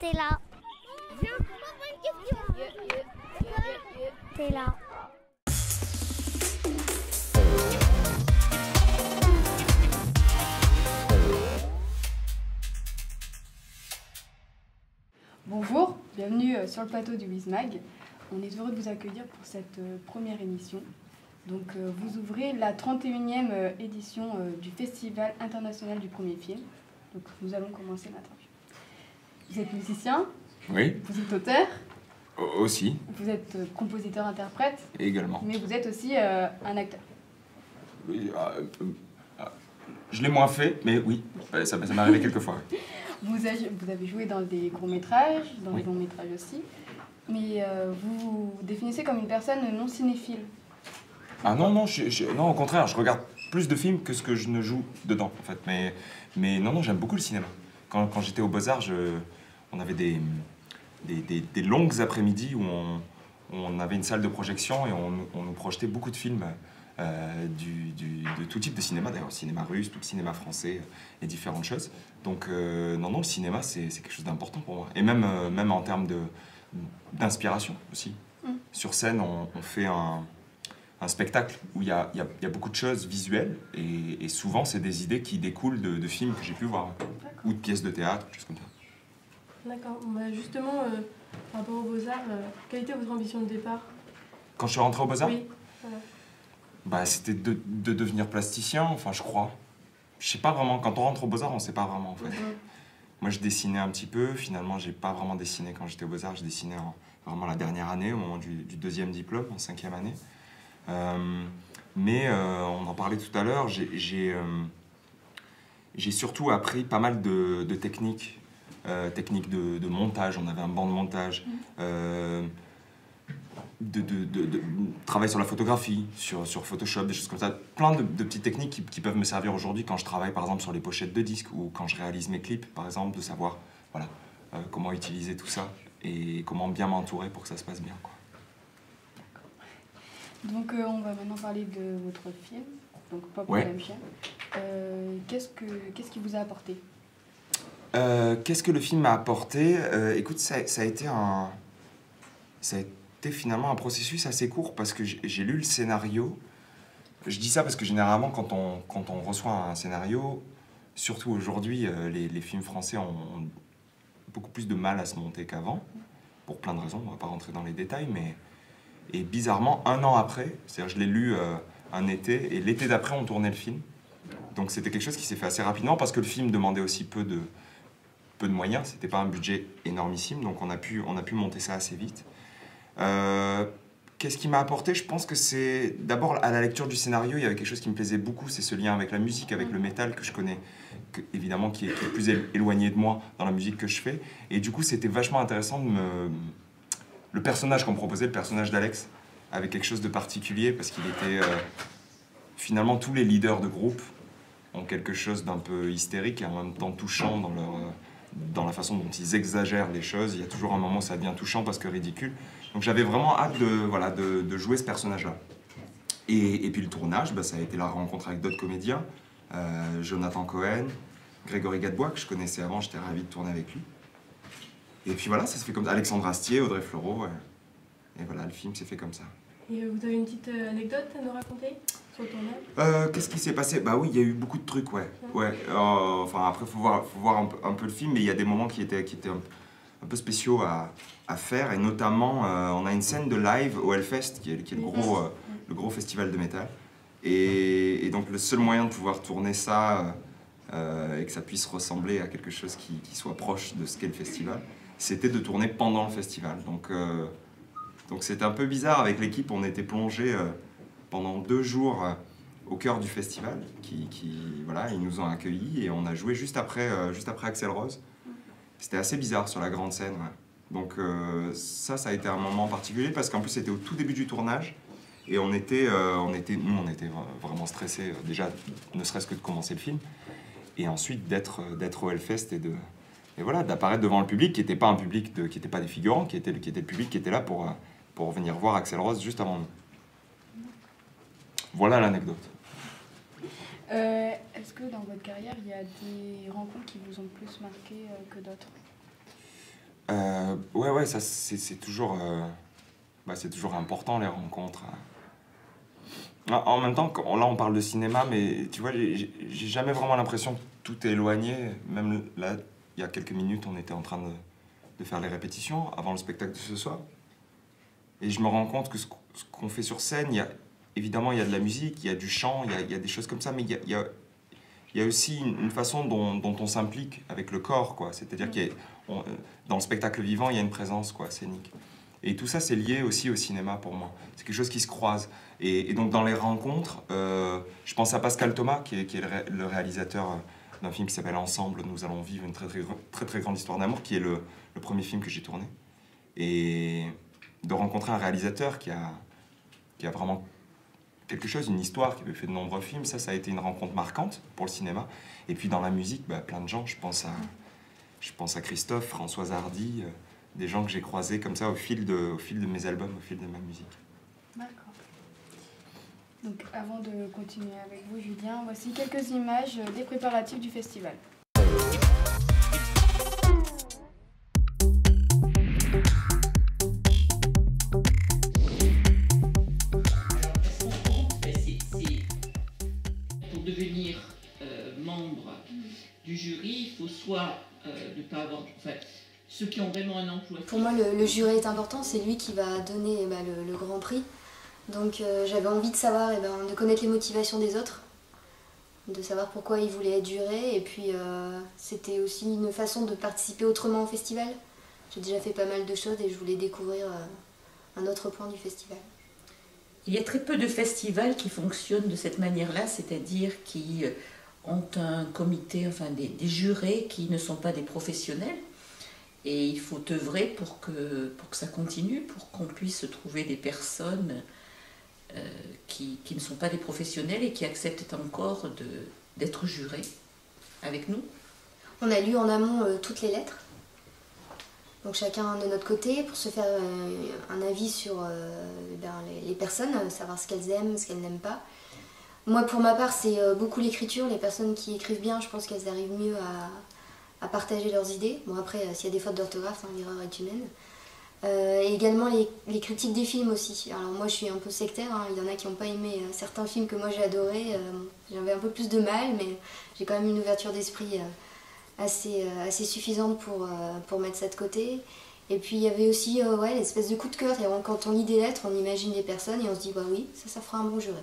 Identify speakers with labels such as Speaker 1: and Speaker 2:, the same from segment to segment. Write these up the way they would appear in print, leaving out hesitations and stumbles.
Speaker 1: T'es là.
Speaker 2: Viens, pose-moi une question.
Speaker 1: T'es là.
Speaker 3: Bonjour, bienvenue sur le plateau du WizMag. On est heureux de vous accueillir pour cette première émission. Donc, vous ouvrez la 31e édition du Festival international du premier film. Donc, nous allons commencer l'interview. Vous êtes musicien,
Speaker 4: Oui,
Speaker 3: vous êtes auteur,
Speaker 4: aussi,
Speaker 3: vous êtes compositeur-interprète,
Speaker 4: également.
Speaker 3: mais vous êtes aussi un acteur.
Speaker 4: Oui, je l'ai moins fait, mais oui, ça m'est arrivé quelques fois.
Speaker 3: Vous avez joué dans des courts-métrages, dans
Speaker 4: Oui.
Speaker 3: des longs-métrages aussi, mais vous vous définissez comme une personne non cinéphile.
Speaker 4: Ah non, non, non, au contraire, je regarde plus de films que ce que je ne joue dedans, en fait. Mais non, non, j'aime beaucoup le cinéma. Quand j'étais au Beaux-Arts, on avait des longues après-midi où on avait une salle de projection et on nous projetait beaucoup de films de tout type de cinéma, d'ailleurs, cinéma russe, tout le cinéma français et différentes choses. Donc, non, non, le cinéma, c'est quelque chose d'important pour moi. Et même en termes d'inspiration aussi. Sur scène, on fait un spectacle où il y a beaucoup de choses visuelles et souvent, c'est des idées qui découlent de films que j'ai pu voir ou de pièces de théâtre, des choses comme ça.
Speaker 5: D'accord. Bah justement, par rapport aux Beaux-Arts, quelle était votre ambition de départ?
Speaker 4: Quand je suis rentré au Beaux-Arts,
Speaker 5: Oui. Voilà.
Speaker 4: bah, c'était de devenir plasticien, enfin je crois. Je sais pas vraiment, quand on rentre au Beaux-Arts, on sait pas vraiment en fait. Moi je dessinais un petit peu, finalement j'ai pas vraiment dessiné quand j'étais au Beaux-Arts, je dessinais vraiment la dernière année, au moment du deuxième diplôme, en 5e année. On en parlait tout à l'heure, j'ai surtout appris pas mal de techniques, techniques de montage, on avait un banc de montage, de travail sur la photographie, sur Photoshop, des choses comme ça. Plein de petites techniques qui peuvent me servir aujourd'hui quand je travaille par exemple sur les pochettes de disques ou quand je réalise mes clips par exemple, de savoir voilà, comment utiliser tout ça et comment bien m'entourer pour que ça se passe bien, quoi.
Speaker 3: Donc, on va maintenant parler de votre film, donc Pop
Speaker 4: Ouais.
Speaker 3: Madame Chien. Qu'est-ce qui vous a apporté?
Speaker 4: Qu'est-ce que le film m'a apporté? Écoute, ça a été finalement un processus assez court parce que j'ai lu le scénario. Je dis ça parce que généralement, quand on reçoit un scénario, surtout aujourd'hui, les films français ont beaucoup plus de mal à se monter qu'avant, pour plein de raisons, on va pas rentrer dans les détails, et bizarrement, un an après, c'est-à-dire je l'ai lu un été, et l'été d'après, on tournait le film. Donc c'était quelque chose qui s'est fait assez rapidement parce que le film demandait aussi peu de moyens, c'était pas un budget énormissime, donc on a pu monter ça assez vite. Qu'est-ce qui m'a apporté? Je pense que c'est d'abord à la lecture du scénario, il y avait quelque chose qui me plaisait beaucoup, c'est ce lien avec la musique, avec le métal que je connais, évidemment qui est plus éloigné de moi dans la musique que je fais. Et du coup, c'était vachement intéressant le personnage qu'on me proposait, le personnage d'Alex, avait quelque chose de particulier parce qu'il était finalement tous les leaders de groupe ont quelque chose d'un peu hystérique et en même temps touchant dans la façon dont ils exagèrent les choses. Il y a toujours un moment où ça devient touchant parce que ridicule. Donc j'avais vraiment hâte de jouer ce personnage-là. Et puis le tournage, bah, ça a été la rencontre avec d'autres comédiens. Jonathan Cohen, Grégory Gadebois, que je connaissais avant, j'étais ravi de tourner avec lui. Et puis voilà, ça se fait comme ça. Alexandre Astier, Audrey Fleurot. Et voilà, le film s'est fait comme ça.
Speaker 5: Et vous avez une petite anecdote à nous raconter sur le tournage?
Speaker 4: Qu'est-ce qui s'est passé? Bah oui, il y a eu beaucoup de trucs, ouais. Enfin, après, faut voir un peu le film, mais il y a des moments qui étaient un peu spéciaux à faire. Et notamment, on a une scène de live au Hellfest, qui est le gros festival de métal. Et donc, le seul moyen de pouvoir tourner ça et que ça puisse ressembler à quelque chose qui soit proche de ce qu'est le festival, c'était de tourner pendant le festival. Donc c'était un peu bizarre avec l'équipe, on était plongés pendant 2 jours au cœur du festival, voilà, ils nous ont accueillis et on a joué juste après Axel Rose. C'était assez bizarre sur la grande scène, ouais. Donc ça a été un moment particulier parce qu'en plus c'était au tout début du tournage et nous on était vraiment stressés déjà, ne serait-ce que de commencer le film et ensuite d'être au Hellfest et voilà, d'apparaître devant le public qui n'était pas un public qui n'était pas des figurants, qui était le public qui était là pour venir voir Axel Rose juste avant nous. Voilà l'anecdote.
Speaker 3: Est-ce que dans votre carrière, il y a des rencontres qui vous ont plus marqué que d'autres?
Speaker 4: Ouais, ça c'est toujours, c'est toujours important les rencontres. En même temps, là on parle de cinéma, mais tu vois, j'ai jamais vraiment l'impression que tout est éloigné. Même là, il y a quelques minutes, on était en train de faire les répétitions avant le spectacle de ce soir. Et je me rends compte que ce qu'on fait sur scène, évidemment, il y a de la musique, il y a du chant, il y a des choses comme ça, mais il y a aussi une façon dont on s'implique avec le corps, quoi. C'est-à-dire que dans le spectacle vivant, il y a une présence, quoi, scénique. Et tout ça, c'est lié aussi au cinéma pour moi. C'est quelque chose qui se croise. Et donc, dans les rencontres, je pense à Pascal Thomas, qui est le réalisateur d'un film qui s'appelle Ensemble, nous allons vivre une très grande histoire d'amour, qui est le premier film que j'ai tourné. Et de rencontrer un réalisateur qui a vraiment quelque chose, une histoire, qui avait fait de nombreux films, ça a été une rencontre marquante pour le cinéma. Et puis dans la musique, plein de gens, je pense à Christophe, Françoise Hardy, des gens que j'ai croisés comme ça au fil de mes albums, au fil de ma musique.
Speaker 3: D'accord. Donc avant de continuer avec vous, Julien, voici quelques images des préparatifs du festival.
Speaker 6: Pour devenir membre du jury, il faut soit ne pas avoir... ceux qui ont vraiment un emploi.
Speaker 1: Pour moi, le jury est important, c'est lui qui va donner le grand prix. Donc j'avais envie de savoir, de connaître les motivations des autres, de savoir pourquoi ils voulaient être jurés. Et puis c'était aussi une façon de participer autrement au festival. J'ai déjà fait pas mal de choses et je voulais découvrir un autre point du festival.
Speaker 6: Il y a très peu de festivals qui fonctionnent de cette manière-là, c'est-à-dire qui ont un comité, des jurés qui ne sont pas des professionnels. Et il faut œuvrer pour que ça continue, pour qu'on puisse trouver des personnes qui ne sont pas des professionnels et qui acceptent encore d'être jurés avec nous.
Speaker 1: On a lu en amont toutes les lettres, donc chacun de notre côté, pour se faire un avis sur les personnes, savoir ce qu'elles aiment, ce qu'elles n'aiment pas. Moi, pour ma part, c'est beaucoup l'écriture. Les personnes qui écrivent bien, je pense qu'elles arrivent mieux à partager leurs idées. Bon, après, s'il y a des fautes d'orthographe, l'erreur est humaine. Et également les critiques des films aussi. Alors moi, je suis un peu sectaire, il y en a qui n'ont pas aimé certains films que moi j'ai adorés. J'avais un peu plus de mal, mais j'ai quand même une ouverture d'esprit assez suffisante pour mettre ça de côté. Et puis il y avait aussi l'espèce de coup de cœur. Et quand on lit des lettres, on imagine des personnes et on se dit oui, ça fera un bon jury.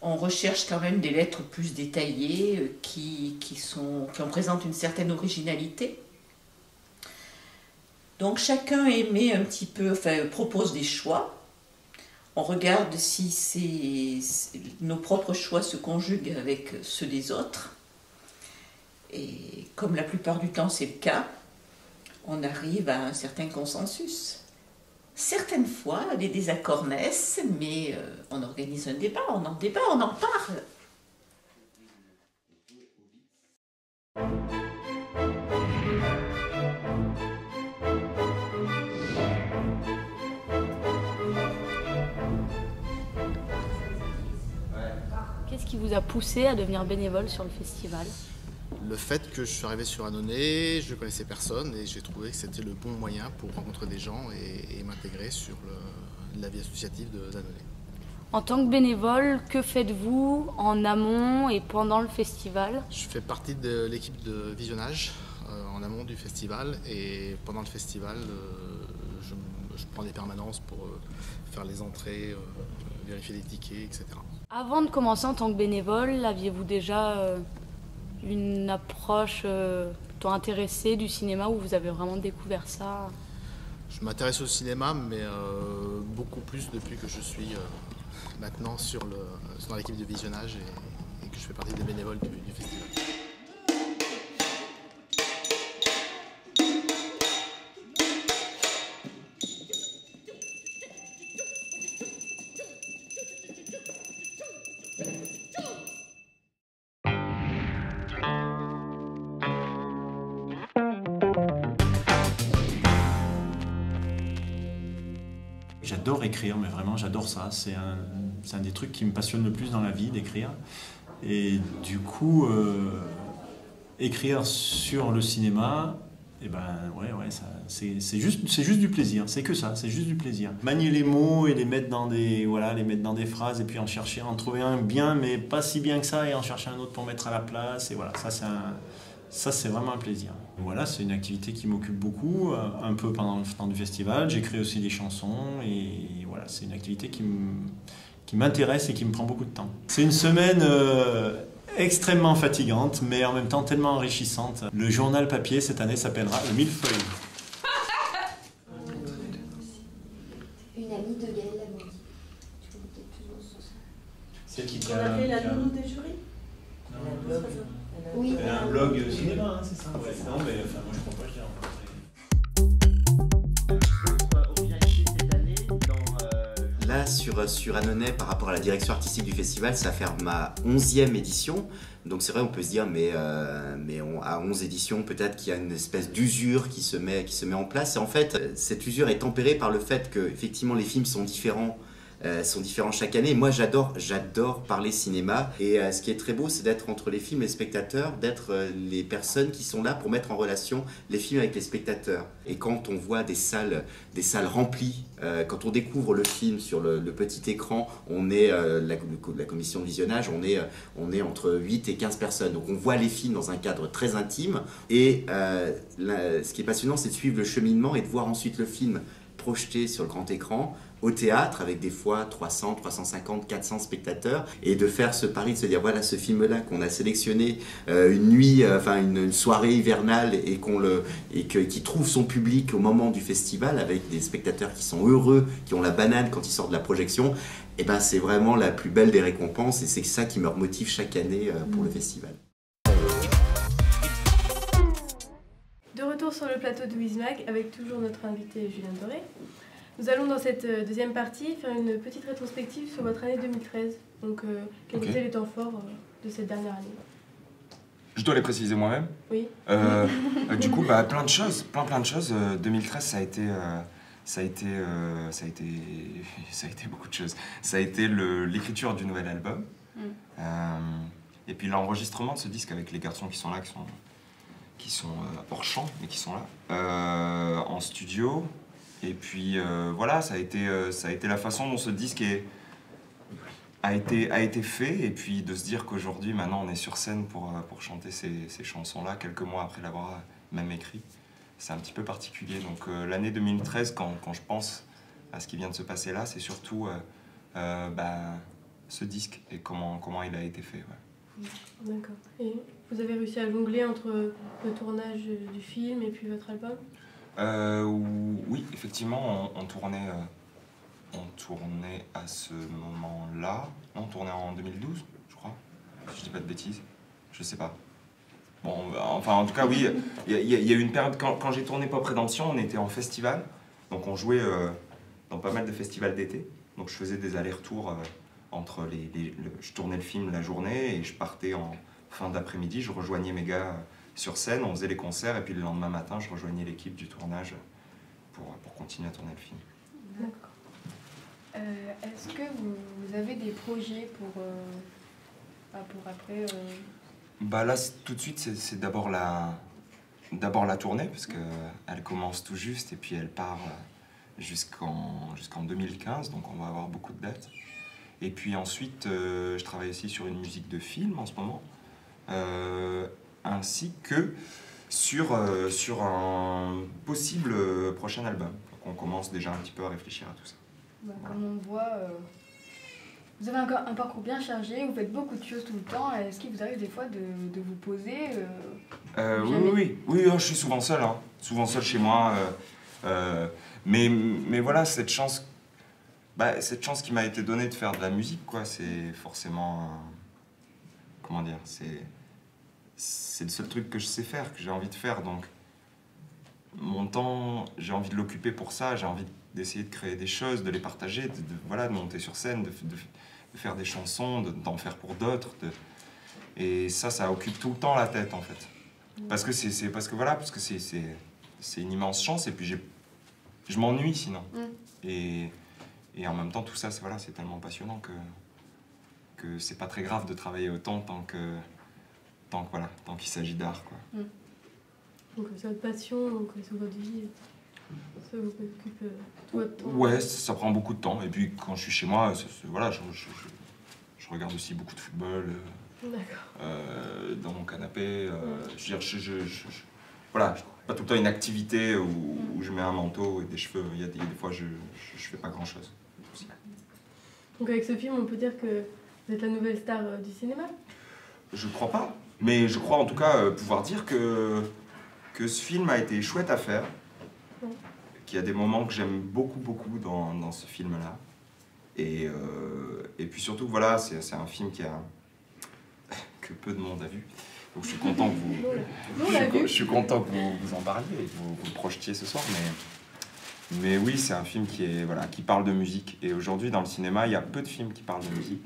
Speaker 6: On recherche quand même des lettres plus détaillées qui en présentent une certaine originalité. Donc chacun émet un petit peu, propose des choix. On regarde si nos propres choix se conjuguent avec ceux des autres. Et comme la plupart du temps c'est le cas, on arrive à un certain consensus. Certaines fois, les désaccords naissent, mais on organise un débat, on en parle.
Speaker 7: Qu'est-ce qui vous a poussé à devenir bénévole sur le festival ?
Speaker 8: Le fait que je suis arrivé sur Annonay, je ne connaissais personne et j'ai trouvé que c'était le bon moyen pour rencontrer des gens et m'intégrer sur la vie associative d'Annonay.
Speaker 7: En tant que bénévole, que faites-vous en amont et pendant le festival ?
Speaker 8: Je fais partie de l'équipe de visionnage en amont du festival et pendant le festival, je prends des permanences pour faire les entrées, vérifier les tickets, etc.
Speaker 7: Avant de commencer en tant que bénévole, aviez-vous déjà une approche plutôt intéressée du cinéma où vous avez vraiment découvert ça ?
Speaker 8: Je m'intéresse au cinéma, mais beaucoup plus depuis que je suis maintenant dans l'équipe de visionnage et que je fais partie des bénévoles du festival.
Speaker 9: J'adore écrire, mais vraiment j'adore ça. C'est un des trucs qui me passionne le plus dans la vie, d'écrire. Et du coup, écrire sur le cinéma et ben ouais, c'est juste du plaisir, c'est que ça, c'est juste du plaisir. Manier les mots et les mettre dans des phrases et puis en trouver un bien, mais pas si bien que ça, et en chercher un autre pour mettre à la place, et voilà, ça c'est vraiment un plaisir. Voilà, c'est une activité qui m'occupe beaucoup, un peu pendant le temps du festival. J'écris aussi des chansons, et voilà, c'est une activité qui m'intéresse et qui me prend beaucoup de temps. C'est une semaine extrêmement fatigante, mais en même temps tellement enrichissante. Le journal papier cette année s'appellera Le Millefeuille.
Speaker 1: Une amie de Gaël Lamoureux.
Speaker 9: Celle qui
Speaker 5: On appelait la nounou des jurys.
Speaker 1: Oui.
Speaker 9: Elle a un blog cinéma, c'est ça? Ouais. Non, mais enfin, moi je crois pas que je l'ai rencontré.
Speaker 10: Là, sur Annonay, par rapport à la direction artistique du festival, ça va faire ma 11e édition. Donc c'est vrai, on peut se dire, à 11 éditions, peut-être qu'il y a une espèce d'usure qui se met en place. Et en fait, cette usure est tempérée par le fait que, effectivement, les films sont différents chaque année. Moi, j'adore parler cinéma. Et ce qui est très beau, c'est d'être entre les films et les spectateurs, d'être les personnes qui sont là pour mettre en relation les films avec les spectateurs. Et quand on voit des salles remplies, quand on découvre le film sur le petit écran, on est, la commission de visionnage, on est entre 8 et 15 personnes. Donc on voit les films dans un cadre très intime. Et ce qui est passionnant, c'est de suivre le cheminement et de voir ensuite le film projeté sur le grand écran, au théâtre, avec des fois 300, 350, 400 spectateurs, et de faire ce pari, de se dire, voilà, ce film-là qu'on a sélectionné une nuit, une soirée hivernale, et qui trouve son public au moment du festival, avec des spectateurs qui sont heureux, qui ont la banane quand ils sortent de la projection, et ben c'est vraiment la plus belle des récompenses, et c'est ça qui me remotive chaque année pour le festival.
Speaker 5: De retour sur le plateau de WizMag avec toujours notre invité Julien Doré. Nous allons dans cette deuxième partie faire une petite rétrospective sur votre année 2013. Donc, quels étaient les temps forts de cette dernière année?
Speaker 4: Je dois les préciser moi-même.
Speaker 5: Oui.
Speaker 4: Du coup, plein de choses, plein de choses. 2013, ça a été beaucoup de choses. Ça a été l'écriture du nouvel album, et puis l'enregistrement de ce disque avec les garçons qui sont là, qui sont hors champ, mais qui sont là, en studio. Et puis voilà, ça a été la façon dont ce disque a été fait, et puis de se dire qu'aujourd'hui, maintenant, on est sur scène pour chanter ces chansons-là, quelques mois après l'avoir même écrit. C'est un petit peu particulier. Donc l'année 2013, quand je pense à ce qui vient de se passer là, c'est surtout ce disque et comment il a été fait. Ouais.
Speaker 5: D'accord. Et vous avez réussi à jongler entre le tournage du film et puis votre album?
Speaker 4: Oui, effectivement, on tournait à ce moment-là. Non, on tournait en 2012, je crois. Si je dis pas de bêtises. Je sais pas. Bon, enfin, en tout cas, oui. Il y a eu une période, quand j'ai tourné Pop Rédemption, on était en festival. Donc on jouait dans pas mal de festivals d'été. Donc je faisais des allers-retours entre je tournais le film la journée et je partais en fin d'après-midi. Je rejoignais mes gars sur scène, on faisait les concerts, et puis le lendemain matin, je rejoignais l'équipe du tournage pour continuer à tourner le film.
Speaker 3: D'accord. Est-ce que vous avez des projets pour après
Speaker 4: Là, tout de suite, c'est d'abord la tournée, parce qu'elle commence tout juste, et puis elle part jusqu'en 2015, donc on va avoir beaucoup de dates. Et puis ensuite, je travaille aussi sur une musique de film en ce moment. Ainsi que sur un possible prochain album. Donc on commence déjà un petit peu à réfléchir à tout ça.
Speaker 3: Comme on voit, vous avez un parcours bien chargé, vous faites beaucoup de choses tout le temps. Est-ce qu'il vous arrive des fois de vous poser
Speaker 4: Oui, je suis souvent seul, chez moi. Mais voilà, cette chance qui m'a été donnée de faire de la musique, quoi, c'est forcément... comment dire, c'est le seul truc que je sais faire, que j'ai envie de faire. Donc, mon temps, j'ai envie de l'occuper pour ça. J'ai envie d'essayer de créer des choses, de les partager, de monter sur scène, de faire des chansons, d'en faire pour d'autres. Et ça occupe tout le temps la tête, en fait. Parce que c'est une immense chance. Et puis, je m'ennuie sinon. Et en même temps, tout ça, c'est tellement passionnant que c'est pas très grave de travailler autant tant qu'il s'agit d'art, quoi.
Speaker 5: Donc c'est votre passion, donc c'est votre vie, ça vous occupe tout votre temps.
Speaker 4: Ouais, ça prend beaucoup de temps. Et puis quand je suis chez moi, voilà, je regarde aussi beaucoup de football dans mon canapé. Je veux dire, voilà, pas tout le temps une activité où je mets un manteau et des cheveux. Il y a des fois, je fais pas grand-chose.
Speaker 5: Donc avec ce film, on peut dire que vous êtes la nouvelle star du cinéma?
Speaker 4: Je crois pas. Mais je crois en tout cas pouvoir dire que ce film a été chouette à faire.
Speaker 5: Ouais.
Speaker 4: Qu'il y a des moments que j'aime beaucoup dans ce film-là. Et puis surtout, voilà, c'est un film que peu de monde a vu. Donc je suis content que je suis content que vous en parliez et que vous le projetiez ce soir. Mais oui, c'est un film qui parle de musique. Et aujourd'hui, dans le cinéma, il y a peu de films qui parlent de musique.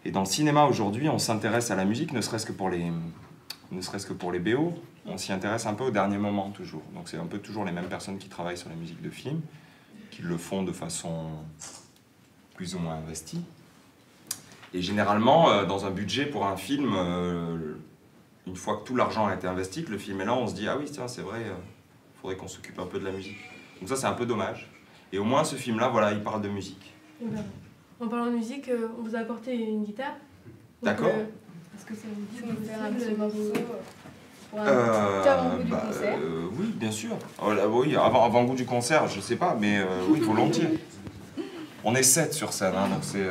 Speaker 4: Et dans le cinéma, aujourd'hui, on s'intéresse à la musique, ne serait-ce que pour les BO. On s'y intéresse un peu au dernier moment, toujours. Donc c'est un peu toujours les mêmes personnes qui travaillent sur la musique de film, qui le font de façon plus ou moins investie. Et généralement, dans un budget pour un film, une fois que tout l'argent a été investi, que le film est là, on se dit « Ah oui, tiens, c'est vrai, il faudrait qu'on s'occupe un peu de la musique. » Donc ça, c'est un peu dommage. Et au moins, ce film-là, voilà, il parle de musique.
Speaker 5: Et ben, en parlant de musique, on vous a apporté une guitare.
Speaker 4: D'accord.
Speaker 5: Est-ce que ça vous dit de nous faire un petit
Speaker 3: morceau pour un petit avant-goût du concert?
Speaker 4: Oui, bien sûr. Oui, avant-goût du concert, je sais pas, mais oui, volontiers. On est 7 sur scène, hein, donc c'est...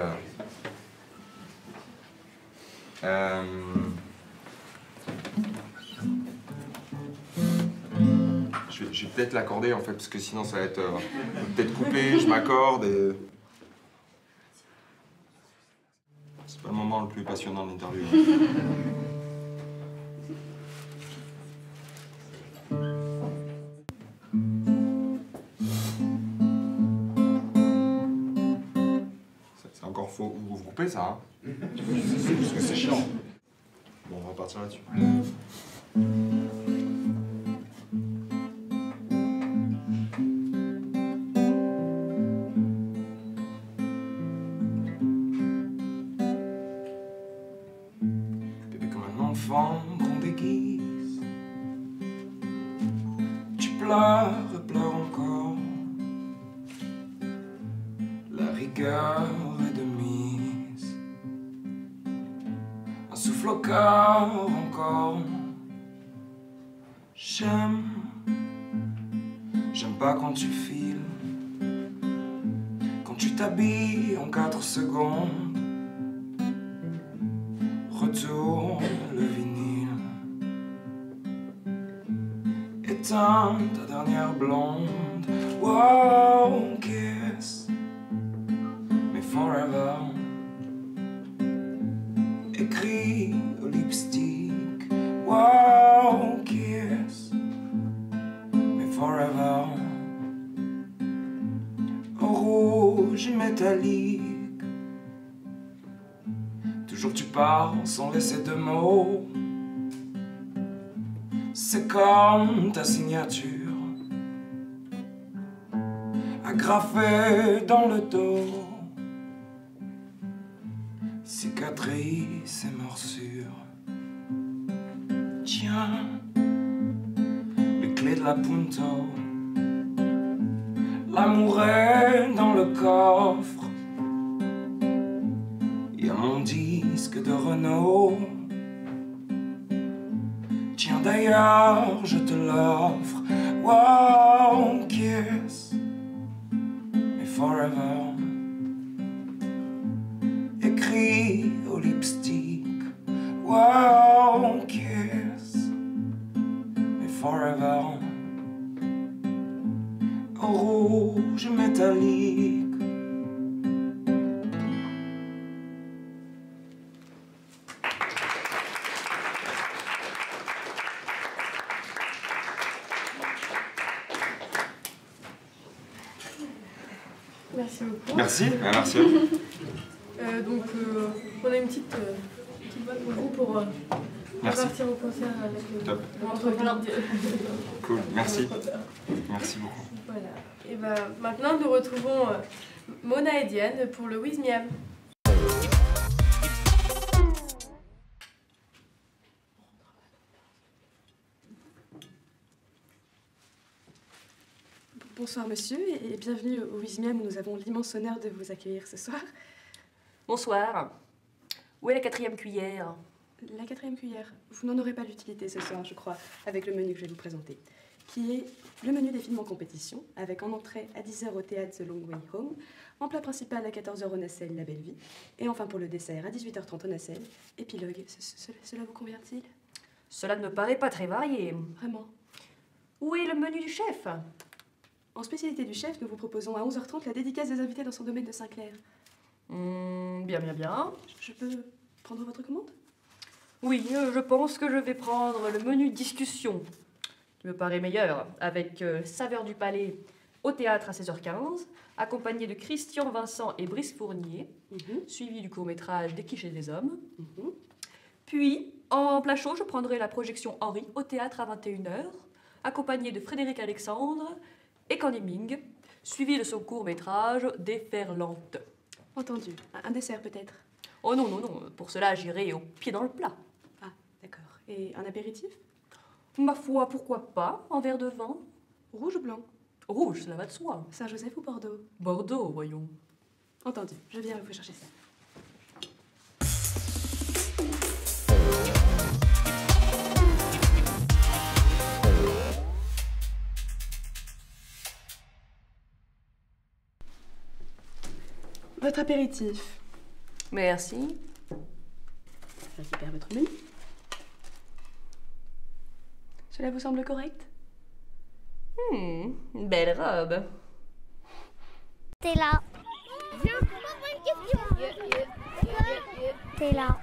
Speaker 4: Je vais peut-être l'accorder en fait, parce que sinon ça va être peut-être coupé, je m'accorde et... C'est pas le moment le plus passionnant de l'interview. C'est encore faux. Vous coupez ça, hein? Parce que c'est chiant. Bon, on va partir là-dessus. Bébé comme un enfant qu'on déguise. Tu pleures, pleures encore. La rigueur est de mise. Un souffle au cœur encore. J'aime pas quand tu files. Quand tu t'habilles en 4 secondes. Retourne le vinyle. Éteins ta dernière blonde. Wow, kiss me forever. Écrit au lipstick. Wow, kiss me forever. Au rouge métallique. Toujours tu pars sans laisser de mots. C'est comme ta signature agrafée dans le dos. Cicatrices et morsures. Tiens, les clés de la Punto. L'amour est dans le coffre. Y'a mon disque de Renault. Tiens d'ailleurs, je te l'offre. Wow, kiss me forever. Écrit au lipstick. Wow, kiss me forever. Au rouge métallique.
Speaker 5: Merci beaucoup.
Speaker 4: Merci, merci à vous.
Speaker 5: Donc, on a une petite boîte pour vous pour
Speaker 4: Merci.
Speaker 5: partir au concert avec
Speaker 4: Top.
Speaker 5: l'entrepreneur.
Speaker 4: Cool, merci. Merci beaucoup.
Speaker 5: Voilà. Et ben, maintenant, nous retrouvons Mona et Diane pour le With Miam.
Speaker 11: Bonsoir monsieur et bienvenue au Wismiam où nous avons l'immense honneur de vous accueillir ce soir.
Speaker 12: Bonsoir. Où est la 4e cuillère?
Speaker 11: La 4e cuillère, vous n'en aurez pas l'utilité ce soir, je crois, avec le menu que je vais vous présenter, qui est le menu des films en compétition, avec en entrée à 10h au théâtre The Long Way Home, en plat principal à 14h au Nacelle La Belle Vie, et enfin pour le dessert à 18h30 au Nacelle, Épilogue. Cela vous convient-il?
Speaker 12: Cela ne me paraît pas très varié.
Speaker 11: Vraiment?
Speaker 12: Où est le menu du chef?
Speaker 11: En spécialité du chef, nous vous proposons à 11h30 la dédicace des invités dans son domaine de Saint-Clair.
Speaker 12: Bien.
Speaker 11: Je peux prendre votre commande?
Speaker 12: Oui, je pense que je vais prendre le menu discussion, qui me paraît meilleur, avec Saveur du Palais au théâtre à 16h15, accompagné de Christian Vincent et Brice Fournier, suivi du court-métrage Des Quiches et des Hommes. Puis, en plat chaud, je prendrai la projection Henri au théâtre à 21h, accompagné de Frédéric Alexandre et Candy Ming, suivi de son court-métrage Déferlante.
Speaker 11: Entendu. Un dessert peut-être?
Speaker 12: Oh non, pour cela j'irai au pied dans le plat.
Speaker 11: Ah, d'accord. Et un apéritif?
Speaker 12: Ma foi, pourquoi pas? Un verre de vin?
Speaker 11: Rouge ou blanc?
Speaker 12: Rouge, cela va de soi.
Speaker 11: Saint-Joseph ou Bordeaux?
Speaker 12: Bordeaux, voyons.
Speaker 11: Entendu. Je viens vous chercher ça. Votre apéritif.
Speaker 12: Merci.
Speaker 11: Je récupère votre menu. Cela vous semble correct?
Speaker 12: Une belle robe.
Speaker 2: T'es là. Viens, pose-moi une question. T'es là.